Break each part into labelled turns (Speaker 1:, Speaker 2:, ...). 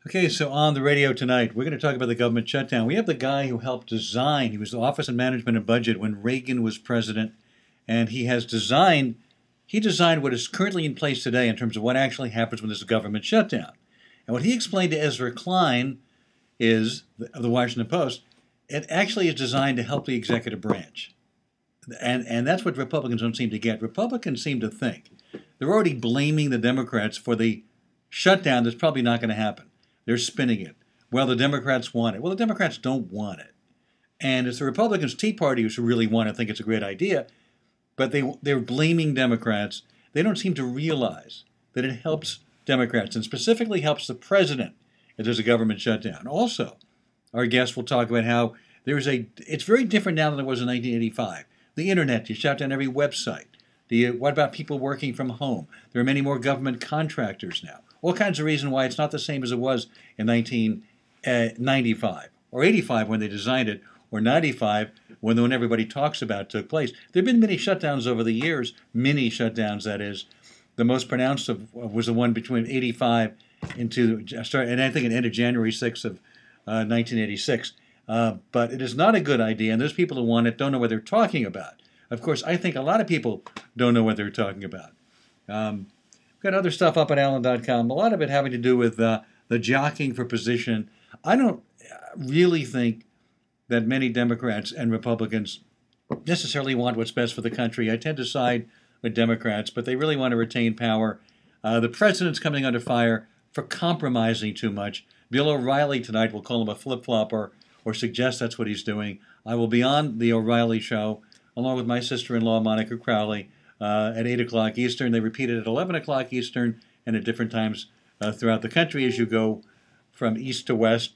Speaker 1: Okay, so on the radio tonight, we're going to talk about the government shutdown. We have the guy who helped design, he was the Office of Management and Budget when Reagan was president, and he designed what is currently in place today in terms of what actually happens when there's a government shutdown. And what he explained to Ezra Klein of the Washington Post, it actually is designed to help the executive branch. And that's what Republicans don't seem to get. Republicans seem to think they're already blaming the Democrats for the shutdown that's probably not going to happen. They're spinning it. Well, the Democrats want it. Well, the Democrats don't want it. And it's the Republicans, Tea Partiers, who really want it, think it's a great idea, but they're blaming Democrats. They don't seem to realize that it helps Democrats and specifically helps the president if there's a government shutdown. Also, our guest will talk about how it's very different now than it was in 1985. The internet, you shut down every website. What about people working from home? There are many more government contractors now. All kinds of reasons why it's not the same as it was in 1995 or 85 when they designed it, or 95 when everybody talks about it took place. There have been many shutdowns over the years, mini shutdowns, that is. The most pronounced was the one between 85 and I think it ended January 6th of 1986. But it is not a good idea, and those people who want it don't know what they're talking about. Of course, I think a lot of people don't know what they're talking about. We've got other stuff up at Allen.com, a lot of it having to do with the jockeying for position. I don't really think that many Democrats and Republicans necessarily want what's best for the country. I tend to side with Democrats, but they really want to retain power. The president's coming under fire for compromising too much. Bill O'Reilly tonight will call him a flip-flopper or suggest that's what he's doing. I will be on the O'Reilly show along with my sister-in-law, Monica Crowley, at 8 o'clock Eastern. They repeat it at 11 o'clock Eastern and at different times throughout the country as you go from east to west,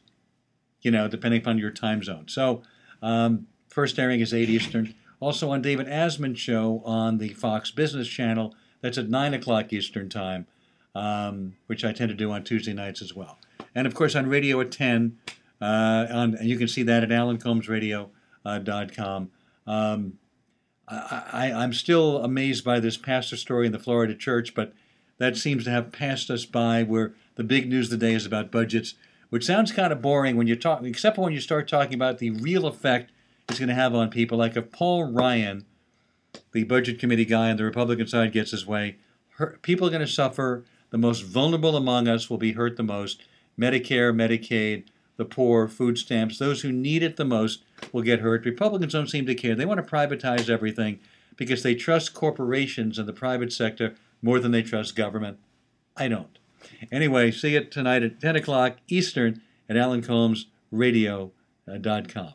Speaker 1: depending upon your time zone. So first airing is 8 Eastern. Also on David Asman's show on the Fox Business Channel, that's at 9 o'clock Eastern Time, which I tend to do on Tuesday nights as well. And, of course, on radio at 10, and you can see that at allencolmesradio.com. I'm still amazed by this pastor story in the Florida church, but that seems to have passed us by, where the big news of the day is about budgets, which sounds kind of boring when you talk, except when you start talking about the real effect it's going to have on people. Like if Paul Ryan, the budget committee guy on the Republican side, gets his way, people are going to suffer. The most vulnerable among us will be hurt the most. Medicare, Medicaid, the poor, food stamps, those who need it the most will get hurt. Republicans don't seem to care. They want to privatize everything because they trust corporations and the private sector more than they trust government. I don't. Anyway, see you tonight at 10 o'clock Eastern at allencolmesradio.com.